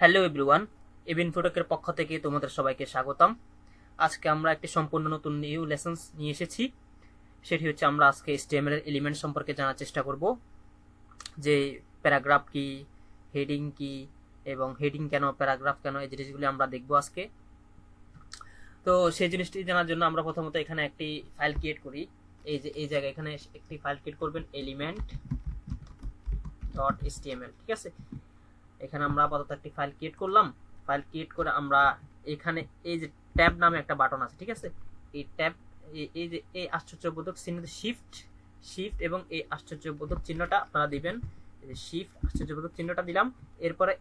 Hello everyone, এবিন ফটোকের পক্ষ থেকে তোমাদের সবাইকে স্বাগতম। আজকে আমরা একটি সম্পূর্ণ নতুন নিউ লেসন্স নিয়ে এসেছি। সেটি হচ্ছে আমরা আজকে HTML এর এলিমেন্ট সম্পর্কে জানার চেষ্টা করব, যে প্যারাগ্রাফ কি, হেডিং কি, এবং হেডিং কেন, প্যারাগ্রাফ কেন, এই জিনিসগুলি আমরা দেখব আজকে। তো সেই জিনিসটি জানার জন্য আমরা প্রথমত এখানে একটি ফাইল ক্রিয়েট করি। এই জায়গায় এখানে একটি ফাইল ক্রিয়েট করবেন, element.html। ঠিক আছে, এখানে আমরা আপাতত একটি ফাইল ক্রিয়েট করলাম। ফাইল ক্রিয়েট করে আমরা এখানে এই যে ট্যাব নামে একটা বাটন আছে, ঠিক আছে, এই ট্যাব, এই যে এই আশ্চর্যবোধক চিহ্ন, শিফট এবং এই আশ্চর্যবোধক চিহ্নটা আপনারা দিবেন। এই যে শিফট আশ্চর্যবোধক চিহ্নটা দিলাম, এরপরে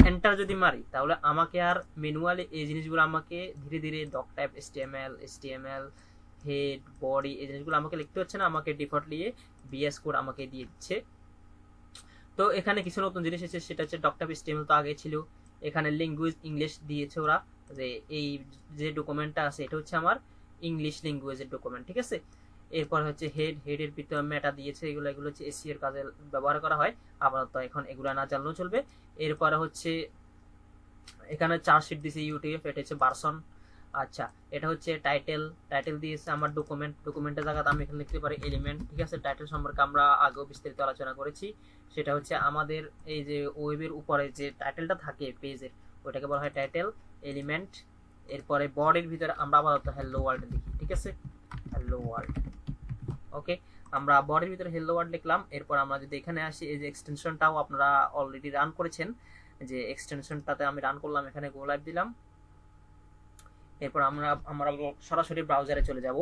এন্টার যদি মারি তাহলে আমাকে আর ম্যানুয়ালি এই জিনিসগুলো আমাকে ধীরে ধীরে doctype HTML head body এই জিনিসগুলো আমাকে লিখতে হচ্ছে না, আমাকে ডিফল্টলি VS কোড আমাকে দিয়ে দিচ্ছে। তো এখানে কিছু নতুন জিনিস এসেছে, সেটা হচ্ছে ডক টাইপ HTML তো আগে ছিল। এখানে ল্যাঙ্গুয়েজ ইংলিশ দিয়েছে ওরা, যে এই যে ডকুমেন্টটা আছে এটা হচ্ছে আমার ইংলিশ ল্যাঙ্গুয়েজের ডকুমেন্ট। ঠিক আছে, এরপর হচ্ছে হেডের ভিতরে মেটা দিয়েছে, এগুলো হচ্ছে SEO এর কাজে ব্যবহার করা হয়। আপাতত এখন এগুলো না জানলেও চলবে। এরপরে হচ্ছে এখানে চার্জশিট দিয়েছে ইউটিউব, এটা হচ্ছে ভার্সন। আচ্ছা, এটা হচ্ছে টাইটেল দিয়েছে আমার ডকুমেন্টের জায়গাতে আমি এখানে লিখতে পারি এলিমেন্ট। ঠিক আছে, টাইটেল সম্পর্কে আমরা আগেও বিস্তারিত আলোচনা করেছি। সেটা হচ্ছে আমাদের এই যে ওয়েবের উপরে যে টাইটেলটা থাকে পেজের, ওইটাকে বলা হয় টাইটেল এলিমেন্ট। এরপরে বডির ভিতরে আমরা আপাতত হ্যালো ওয়ার্ল্ড লিখি। ঠিক আছে, হ্যালো ওয়ার্ল্ড। ওকে, আমরা বডির ভিতরে হ্যালো ওয়ার্ল্ড লিখলাম। এরপর আমরা যদি এখানে আসি, এই যে এক্সটেনশনটাও আপনারা অলরেডি রান করেছেন, যে এক্সটেনশনটাতে আমি রান করলাম, এখানে গো লাইভ দিলাম। এরপর আমরা সরাসরি ব্রাউজারে চলে যাব।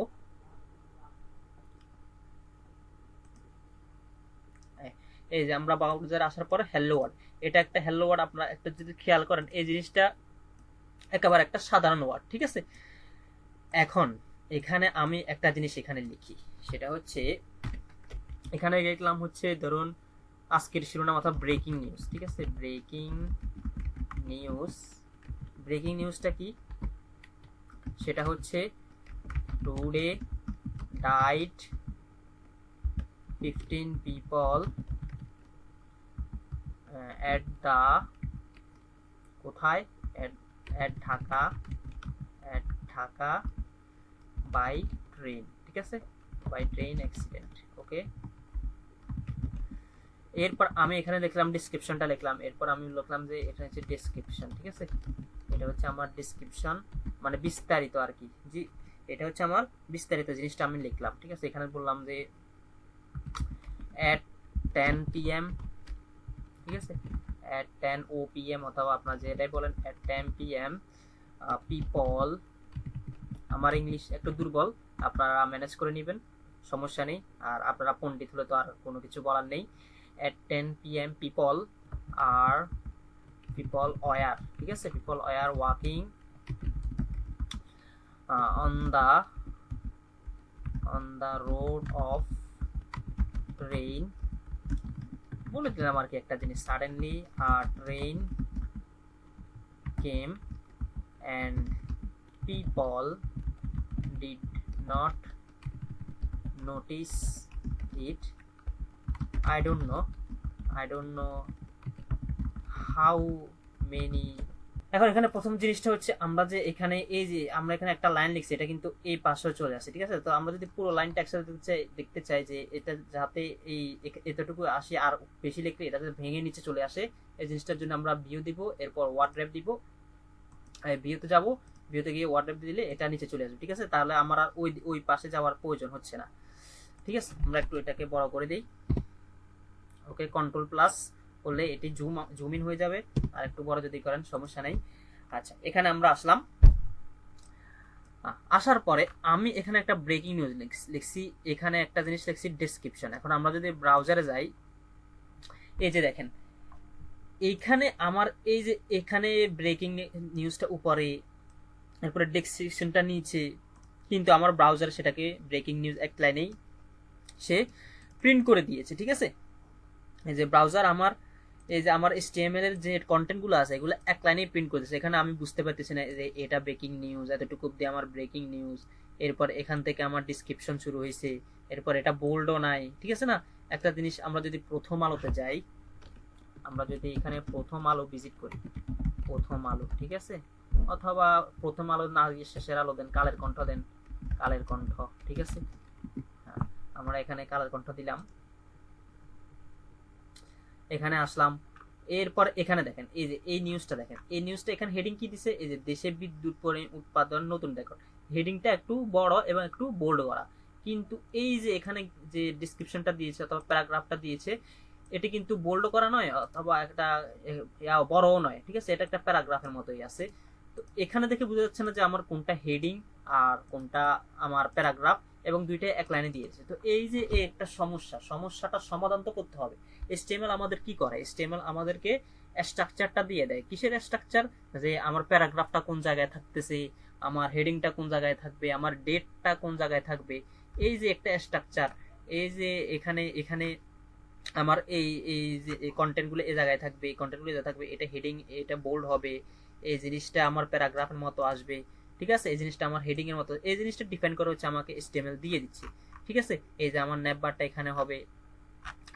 এই যে আমরা ব্রাউজারে আসার পরে হ্যালো ওয়ার্ল্ড, এটা একটা হ্যালো ওয়ার্ড। আপনারা একটা যদি খেয়াল করেন, এই জিনিসটা একেবারে একটা সাধারণ ওয়ার্ড। ঠিক আছে, এখন এখানে আমি একটা জিনিস এখানে লিখি, সেটা হচ্ছে এখানে লিখলাম হচ্ছে ধরুন আজকের শিরোনাম অর্থাৎ ব্রেকিং নিউজ। ঠিক আছে, ব্রেকিং নিউজটা কি, সেটা হচ্ছে today died 15 people at the কোথায় at ঢাকা বাই ট্রেন। ঠিক আছে, বাই ট্রেন অ্যাক্সিডেন্ট। ওকে, এরপর আমি এখানে লিখলাম ডিসক্রিপশনটা লিখলাম। এরপর আমি লিখলাম যে এটা হচ্ছে ডেসক্রিপশন। ঠিক আছে, এটা হচ্ছে আমার ডেসক্রিপশন, মানে বিস্তারিত আর কি। জি, এটা হচ্ছে আমার বিস্তারিত জিনিসটা আমি লিখলাম। ঠিক আছে, এখানে বললাম যে at 10 PM। ঠিক আছে, at 10 OPM অথবা আপনারা যেটাই বলেন at 10 PM people, আমার ইংলিশ একটু দুর্বল, আপনারা ম্যানেজ করে নেবেন, সমস্যা নেই। আর আপনারা পণ্ডিত হলে তো আর কোনো কিছু বলার নেই। at 10 PM people were, ঠিক আছে, people were walking on the road of train। বলে দিলাম আর কি একটা জিনিস, suddenly train came and people did not notice it। I don't know how many। এখন এখানে প্রথম জিনিসটা হচ্ছে আমরা যে এখানে এই যে আমরা এখানে একটা লাইন লিখছি, এটা কিন্তু এই পাশেও চলে আসে। ঠিক আছে, তো আমরা যদি পুরো লাইনটা একসাথে দেখতে চাই যে এটা যাতে এই এতটুকু আসে, আর বেশি লিখলে এটা যাতে ভেঙে নিচে চলে আসে, এই জিনিসটার জন্য আমরা ভিউ দিব, এরপর ওয়ার্ড র্যাপ দিব, ভিউতে যাব, ভিউতে গিয়ে ওয়ার্ড র্যাপ দিলে এটা নিচে চলে আসবে। ঠিক আছে, তাহলে আমার আর ওই পাশে যাওয়ার প্রয়োজন হচ্ছে না। ঠিক আছে, আমরা একটু এটাকে বড় করে দিই। ওকে, কন্ট্রোল প্লাস করলে এটি জুম ইন হয়ে যাবে, আর একটু বড় যদি করেন সমস্যা নেই। আচ্ছা, এখানে আমরা আসলাম। আসার পরে আমি এখানে একটা ব্রেকিং নিউজ লিখছি, এখানে একটা জিনিস লিখছি ডেসক্রিপশন। এখন আমরা যদি ব্রাউজারে যাই, এই যে দেখেন এইখানে আমার এই যে এখানে ব্রেকিং নিউজটা উপরে, এরপরে ডেসক্রিপশনটা নিচে, কিন্তু আমার ব্রাউজার সেটাকে ব্রেকিং নিউজ এক লাইনেই সে প্রিন্ট করে দিয়েছে। ঠিক আছে, এই যে ব্রাউজার আমার এই যে আমার HTML এর যে কন্টেন্ট গুলো আছে এগুলো এক লাইনে প্রিন্ট করতেছে। এখানে আমি বুঝতে পারতেছি না যে এটা ব্রেকিং নিউজ, এতটুকু অব্দি আমার ব্রেকিং নিউজ, এরপর এখান থেকে আমার ডিসক্রিপশন শুরু হয়েছে, এরপর এটা বোল্ডও নাই। ঠিক আছে না, একটা জিনিস আমরা যদি প্রথম আলোতে যাই, আমরা যদি এখানে প্রথম আলো ভিজিট করি, প্রথম আলো, ঠিক আছে, অথবা প্রথম আলো না দিয়ে শেষের আলো দেন, কালের কণ্ঠ দেন, কালের কণ্ঠ, ঠিক আছে। হ্যাঁ, আমরা এখানে কালের কণ্ঠ দিলাম, এখানে আসলাম। এরপর এখানে দেখেন এই যে এই নিউজটা দেখেন, এই নিউজটা এখানে হেডিং কি দিছে, এই যে দেশে বিদ্যুৎ উৎপাদন নতুন রেকর্ড। হেডিংটা একটু বড় এবং একটু বোল্ড করা, কিন্তু এই যে এখানে যে ডিসক্রিপশনটা দিয়েছে অথবা প্যারাগ্রাফটা দিয়েছে, এটি কিন্তু বোল্ড করা নয় অথবা একটা বড়ও নয়, ঠিক আছে, এটা একটা প্যারাগ্রাফের মতোই আছে। তো এখানে দেখে বোঝা যাচ্ছে না যে আমার কোনটা হেডিং আর কোনটা আমার প্যারাগ্রাফ, এবং দুইটাই এক লাইনে দিয়েছে। তো এই যে একটা সমস্যাটা সমাধান তো করতে হবে। HTML আমাদের কি করে, HTML আমাদেরকে স্ট্রাকচারটা দিয়ে দেয়। কিসের স্ট্রাকচার, যে আমার প্যারাগ্রাফটা কোন জায়গায় থাকতেছে, আমার হেডিংটা কোন জায়গায় থাকবে, আমার ডেটটা কোন জায়গায় থাকবে, এই যে একটা স্ট্রাকচার। এই যে এখানে এখানে আমার এই এই যে কন্টেন্টগুলো এই জায়গায় থাকবে, এই কন্টেন্টগুলো এই থাকবে, এটা হেডিং, এটা বোল্ড হবে, এই জিনিসটা আমার প্যারাগ্রাফের মতো আসবে, ঠিক আছে, এই জিনিসটা আমার হেডিং এর মতো, এই জিনিসটা ডিফাইন করে হচ্ছে আমাকে HTML দিয়ে দিচ্ছে, ঠিক আছে। এই যে আমার ন্যাপবারটা এখানে হবে,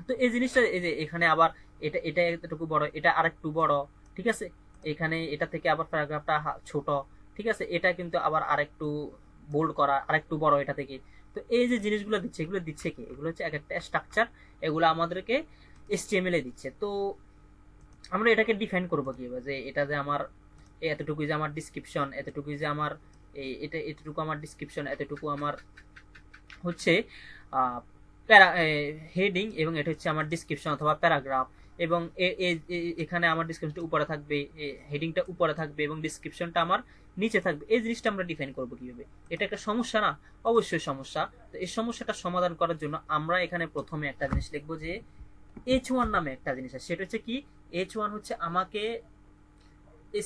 তো এই জিনিসটা এই যে এখানে আবার এটা এটা এতটুকু বড়, এটা আরেকটু বড়, ঠিক আছে, এখানে এটা থেকে আবার প্যারাগ্রাফটা ছোট, ঠিক আছে, এটা কিন্তু আবার আরেকটু বোল্ড করা, আরেকটু বড় এটা থেকে। তো এই যে জিনিসগুলো দিচ্ছে, এগুলো দিচ্ছে কি, এগুলো হচ্ছে এক একটা স্ট্রাকচার, এগুলো আমাদেরকে HTML এ দিচ্ছে। তো আমরা এটাকে ডিফাইন করবো কিভাবে, যে এটা যে আমার এতটুকু যে আমার ডিসক্রিপশন, এতটুকু যে আমার এটা এতটুকু আমার ডিসক্রিপশন, এতটুকু আমার হচ্ছে হেডিং, এবং এটা হচ্ছে আমার ডিসক্রিপশন অথবা প্যারাগ্রাফ, এবং এখানে আমার ডিসক্রিপশনটা উপরে থাকবে, হেডিংটা উপরে থাকবে এবং ডিসক্রিপশনটা আমার নিচে থাকবে। এই জিনিসটা আমরা ডিফাইন করবো কিভাবে, এটা একটা সমস্যা না, অবশ্যই সমস্যা। তো এই সমস্যাটা সমাধান করার জন্য আমরা এখানে প্রথমে একটা জিনিস লিখবো, যে H1 নামে একটা জিনিস আছে। সেটা হচ্ছে কি, H1 হচ্ছে আমাকে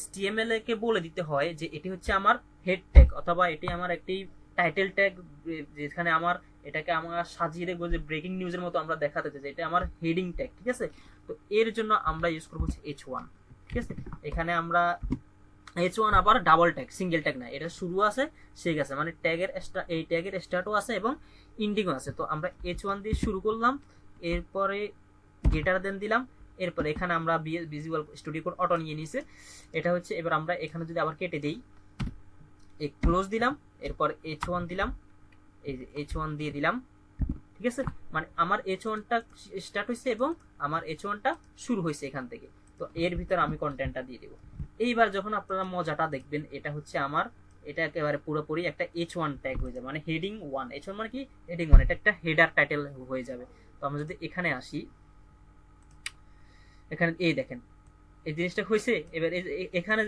HTML কে বলে দিতে হয় যে এটি হচ্ছে আমার হেড ট্যাগ, অথবা এটি আমার একটি টাইটেল ট্যাগ, যেখানে আমার এটাকে আমরা সাজিয়ে দেখবো যে ব্রেকিং নিউজের মতো আমরা দেখাতে চাই যে এটা আমার হেডিং ট্যাগ, ঠিক আছে। তো এর জন্য আমরা ইউজ করবো হচ্ছে H1, ঠিক আছে। এখানে আমরা H1 আবার ডাবল ট্যাগ, সিঙ্গেল ট্যাগ না, এটা শুরু আছে শেষ আছে, মানে ট্যাগের এই ট্যাগের স্টার্টও আছে এবং ইন্ডিংও আছে। তো আমরা H1 দিয়ে শুরু করলাম, এরপরে গ্রেটার দেন দিলাম, এরপর এখানে আমরা ভিজুয়াল স্টুডিও কোড অটো নিয়ে নিয়েছে, এটা হচ্ছে। এবার আমরা এখানে যদি আবার কেটে দিই, ক্লোজ দিলাম, এরপর H1 দিলাম, এই যে H1 দিয়ে দিলাম, ঠিক আছে, মানে আমার H1টা স্টার্ট হয়েছে এবং আমার H1টা শুরু হয়েছে এখান থেকে। তো এর ভিতর আমি কন্টেন্টটা দিয়ে দেবো। এইবার যখন আপনারা মজাটা দেখবেন, এটা হচ্ছে আমার, এটা একেবারে পুরোপুরি একটা H1 ট্যাগ হয়ে যাবে, মানে হেডিং 1। H1 মানে কি, হেডিং 1, এটা একটা হেডার টাইটেল হয়ে যাবে। তো আমরা যদি এখানে আসি, এখানে এই দেখেন এই জিনিসটা হয়েছে। এবার এখানে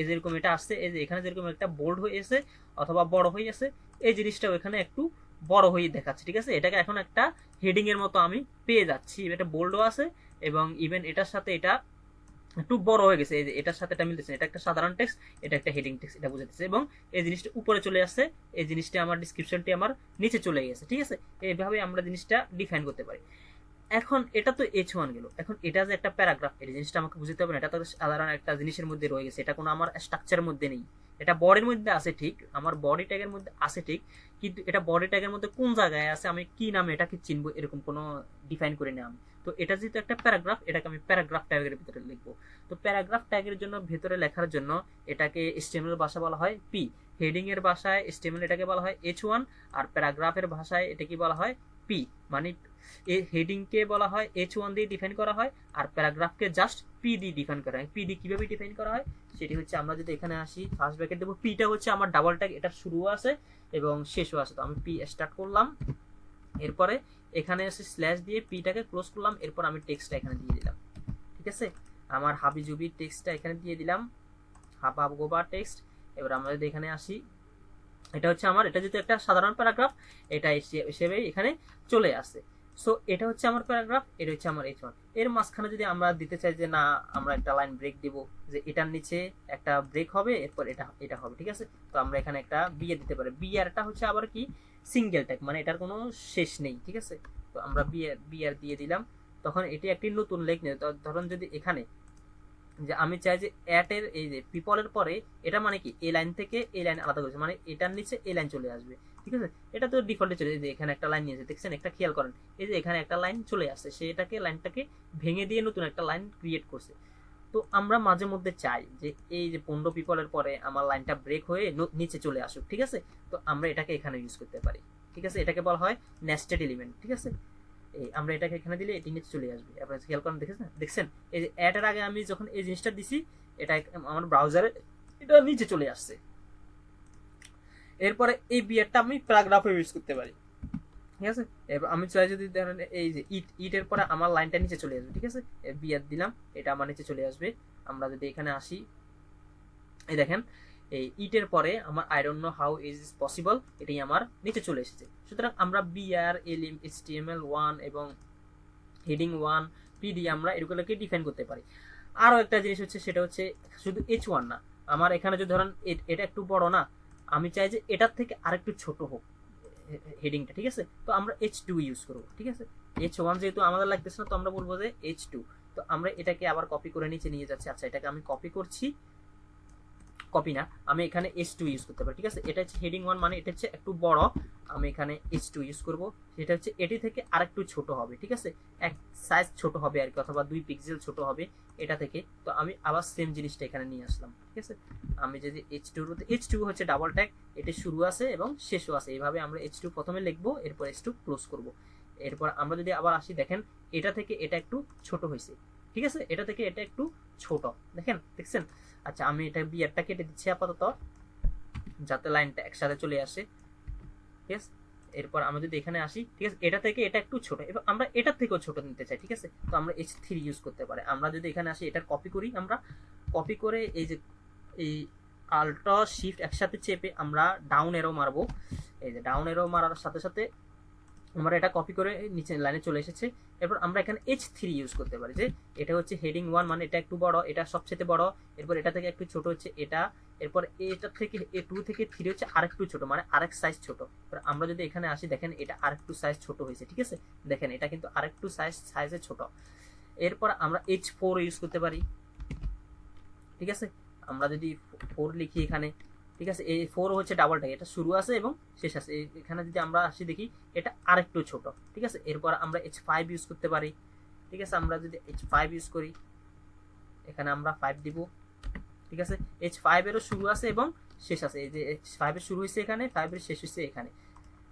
যেরকম এটা আসছে, এই যে এখানে যেরকম একটা বোল্ড হয়েছে অথবা বড় হয়ে আছে, এই জিনিসটাও এখানে একটু বড় হয়ে দেখাচ্ছে, ঠিক আছে। এটাকে এখন একটা হেডিং এর মতো আমি পেয়ে যাচ্ছি, এটা বোল্ডও আছে এবং ইভেন এটার সাথে এটা একটু বড় হয়ে গেছে, এই যে এটার সাথে এটা মিলতেছে, এটা একটা সাধারণ টেক্সট, এটা একটা হেডিং টেক্সট, এটা বুঝাতেছে, এবং এই জিনিসটা উপরে চলে আসছে, এই জিনিসটা আমার ডিসক্রিপশনটি আমার নিচে চলে গেছে, ঠিক আছে। এইভাবে আমরা জিনিসটা ডিফাইন করতে পারি। এখন এটা তো H1 গেল, এখন এটা যে একটা প্যারাগ্রাফ, এই জিনিসটা আমাকে বুঝতে হবে না, এটা তো সাধারণ একটা জিনিসের মধ্যে রয়ে গেছে, এটা কোনো আমার স্ট্রাকচারের মধ্যে নেই। এটা বডির মধ্যে আছে ঠিক, আমার বডি ট্যাগের মধ্যে আছে ঠিক, কিন্তু এটা বডি ট্যাগের মধ্যে কোন জায়গায় আছে, আমি কি নামে এটাকে চিনবো, এরকম কোনো ডিফাইন করে নিই আমি। তো এটা যেহেতু একটা প্যারাগ্রাফ, এটাকে আমি প্যারাগ্রাফ ট্যাগের ভিতরে লিখবো। তো প্যারাগ্রাফ ট্যাগের জন্য ভেতরে লেখার জন্য এটাকে HTML ভাষা বলা হয় P, হেডিং এর ভাষায় HTML এটাকে বলা হয় H1, আর প্যারাগ্রাফের ভাষায় এটাকে বলা হয় P, মানে হেডিং কে বলা হয় H1 দিয়ে ডিফাইন করা হয়, আর প্যারাগ্রাফকে জাস্ট P দিয়ে ডিফাইন করা হয়। P দিয়ে কিভাবে ডিফাইন করা হয় সেটি হচ্ছে, আমরা যদি এখানে আসি, ফার্স্ট ব্র্যাকেট দেবো, Pটা হচ্ছে আমার ডাবল ট্যাগ, এটা শুরু আছে এবং শেষও আছে। তো আমি P স্টার্ট করলাম, এরপরে এখানে এসে স্ল্যাশ দিয়ে Pটাকে ক্লোজ করলাম, এরপর আমি টেক্সটটা এখানে দিয়ে দিলাম, ঠিক আছে। আমার হাবিজুবি টেক্সটটা এখানে দিয়ে দিলাম, হাবা গোবা টেক্সট। এবার আমরা যদি এখানে আসি, এটা হচ্ছে আমার, এটা যেহেতু একটা সাধারণ প্যারাগ্রাফ, এটা হিসেবে এখানে চলে আসে। সো এটা হচ্ছে আমার প্যারাগ্রাফ, এটা হচ্ছে আমার H1। এর মাঝখানে যদি আমরা দিতে চাই যে না, আমরা একটা লাইন ব্রেক দিব, যে এটার নিচে একটা ব্রেক হবে, এরপর এটা এটা হবে, ঠিক আছে। তো আমরা এখানে একটা বিয়ে দিতে পারি, বিয়ারটা হচ্ছে আবার কি, সিঙ্গেল ট্যাগ, মানে এটার কোনো শেষ নেই, ঠিক আছে। তো আমরা বিয়ার দিয়ে দিলাম, তখন এটি একটি নতুন লেখ নেই। ধরুন যদি এখানে যে আমি চাই যে এর এই যে পিপলের পরে এটা মানে কি, এই লাইন থেকে এই লাইন আলাদা করেছে, মানে এটার নিচে এই লাইন চলে আসবে, ঠিক আছে। এটা তো ডিফল্টে চলে যায়, এখানে একটা লাইন নিয়েছে, দেখছেন, একটা খেয়াল করেন, এই যে এখানে একটা লাইন চলে আসছে, সে এটাকে লাইনটাকে ভেঙে দিয়ে নতুন একটা লাইন ক্রিয়েট করছে। তো আমরা মাঝে মধ্যে চাই যে এই যে 15 পিপলের পরে আমার লাইনটা ব্রেক হয়ে নিচে চলে আসুক, ঠিক আছে? তো আমরা এটাকে এখানে ইউজ করতে পারি, ঠিক আছে? এটাকে বলা হয় নেস্টেড এলিমেন্ট, ঠিক আছে? এই আমরা এটাকে এখানে দিলে এটি নিচে চলে আসবে। আপনারা খেয়াল করেন, দেখছেন এই যে অ্যাড এর আগে আমি যখন এই জিনিসটা দিছি, এটা আমার ব্রাউজারে এটা নিচে চলে আসছে। এরপরে এই বিয়ারটা আমি প্যারাগ্রাফে ইউজ করতে পারি, ঠিক আছে? এবার আমি চাই যদি ধরেন এই যে ইটের পরে আমার লাইনটা নিচে চলে আসবে, ঠিক আছে? বিয়ার দিলাম, এটা আমার নিচে চলে আসবে। আমরা যদি এখানে আসি, এই দেখেন এই ইটের পরে আমার I don't know how is possible এটাই আমার নিচে চলে এসেছে। সুতরাং আমরা বিআর এলিম HTML1 এবং হেডিং 1 PD আমরা এগুলোকে ডিফাইন করতে পারি। আরো একটা জিনিস হচ্ছে, সেটা হচ্ছে শুধু H1 না, আমার এখানে যদি ধরেন এটা একটু বড় না, আমি চাই যে এটার থেকে আরেকটু ছোট হোক হেডিংটা, ঠিক আছে? তো আমরা H2 ইউজ করবো, ঠিক আছে? H1 যেহেতু আমাদের লাগতেছে না, তো আমরা বলবো যে H2। তো আমরা এটাকে আবার কপি করে নিচে নিয়ে যাচ্ছি। আচ্ছা, এটাকে আমি কপি করছি, কপি না, আমি এখানে H2 ইউজ করতে পারি, ঠিক আছে? এটা হচ্ছে হেডিং 1 মানে এটা হচ্ছে একটু বড়, আমি এখানে H2 ইউজ করব। সেটা হচ্ছে এটি থেকে আরেকটু ছোট হবে, ঠিক আছে? এক সাইজ ছোট হবে আর কি, অথবা 2 পিক্সেল ছোট হবে এটা থেকে। তো আমি আবার সেম জিনিসটা এখানে নিয়ে আসলাম, ঠিক আছে? আমি যদি H2 হচ্ছে ডাবল ট্যাগ, এটা শুরু আছে এবং শেষও আছে, এইভাবে আমরা H2 প্রথমে লিখবো, এরপর H2 ক্লোজ করব। এরপর আমরা যদি আবার আসি, দেখেন এটা থেকে এটা একটু ছোট হয়েছে, ঠিক আছে? এটা থেকে এটা একটু ছোট, দেখছেন? আচ্ছা, আমি এটা বিয়ারটা কেটে দিচ্ছি আপাতত, যাতে লাইনটা একসাথে চলে আসে, ঠিক আছে? এরপর আমরা যদি এখানে আসি, ঠিক আছে, এটা থেকে এটা একটু ছোট, এবার আমরা এটার থেকেও ছোট নিতে চাই, ঠিক আছে? তো আমরা H3 ইউজ করতে পারি। আমরা যদি এখানে আসি, এটা কপি করি, আমরা কপি করে এই যে এই আল্ট্রা শিফট একসাথে চেপে আমরা ডাউন এরো মারবো। এই যে ডাউন এরো মারার সাথে সাথে আমরা এটা কপি করে নিচে লাইনে চলে এসেছে। এরপর আমরা এখানে H3 ইউজ করতে পারি, যে এটা হচ্ছে হেডিং 1 মানে এটা একটু বড়, এটা সবচেয়ে বড়, এরপর এটা থেকে একটু ছোট হচ্ছে এটা, এরপর এটা থেকে 2 থেকে 3 হচ্ছে আরেকটু ছোট, মানে আরেক সাইজ ছোট। এবার আমরা যদি এখানে আসি, দেখেন এটা আরেকটু সাইজ ছোট হয়েছে, ঠিক আছে? দেখেন এটা কিন্তু আরেকটু সাইজে ছোট। এরপর আমরা H4 ইউজ করতে পারি, ঠিক আছে? আমরা যদি 4 লিখি এখানে, ঠিক আছে? এই 4 হচ্ছে ডাবল ট্যাগ, এটা শুরু আছে এবং শেষ আছে। এখানে যদি আমরা আসি, দেখি এটা আরেকটু ছোট, ঠিক আছে? এরপর আমরা H5 ইউজ করতে পারি, ঠিক আছে? আমরা যদি H5 ইউজ করি, এখানে আমরা 5 দিব, ঠিক আছে? H5 এরও শুরু আছে এবং শেষ আছে, এই যে H5 এর শুরু হয়েছে এখানে, 5 এর শেষ হয়েছে এখানে।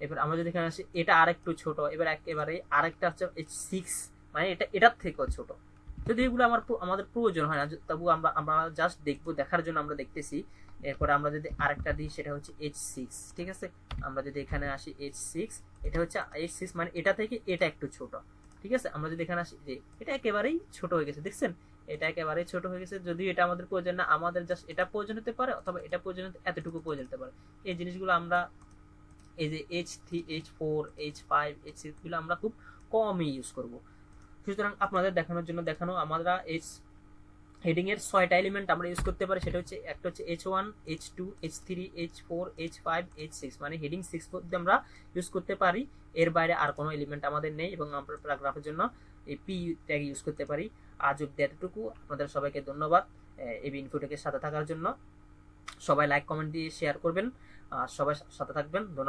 এবার আমরা যদি এখানে আসি, এটা আরেকটু ছোট, এবার একেবারে আরেকটা হচ্ছে H6, মানে এটা এটার থেকেও ছোট। যদি এগুলো আমাদের প্রয়োজন হয় না, তবু আমরা জাস্ট দেখবো, দেখার জন্য আমরা দেখতেছি। এরপরে আমরা যদি আরেকটা দিই, সেটা হচ্ছে H6, ঠিক আছে? আমরা যদি এখানে আসি H6, এটা হচ্ছে H6 মানে এটা থেকে এটা একটু ছোট, ঠিক আছে? আমরা যদি এখানে আসি, যে এটা একেবারেই ছোট হয়ে গেছে, দেখছেন? এটা একেবারেই ছোট হয়ে গেছে। যদিও এটা আমাদের প্রয়োজন না, আমাদের জাস্ট এটা প্রয়োজন হতে পারে, অথবা এটা প্রয়োজন, এতটুকু প্রয়োজন হতে পারে। এই জিনিসগুলো আমরা এই যে H3, H4, H5, H6 গুলো আমরা খুব কমই ইউজ করব। সুতরাং আপনাদের দেখানোর জন্য দেখানো, আমরা হেডিং এর 6টা এলিমেন্ট আমরা ইউজ করতে পারি। সেটা হচ্ছে একটা হচ্ছে H1, H2, H3, H4, H5, H6, মানে হেডিং 6 পর্যন্ত আমরা ইউজ করতে পারি। এর বাইরে আর কোনো এলিমেন্ট আমাদের নেই, এবং আমরা প্যারাগ্রাফের জন্য এই P ট্যাগ ইউজ করতে পারি। আজ অব্দি এতটুকু। আপনাদের সবাইকে ধন্যবাদ এই ইনফোটেকের সাথে থাকার জন্য। সবাই লাইক কমেন্ট দিয়ে শেয়ার করবেন, আর সবাই সাথে থাকবেন। ধন্যবাদ।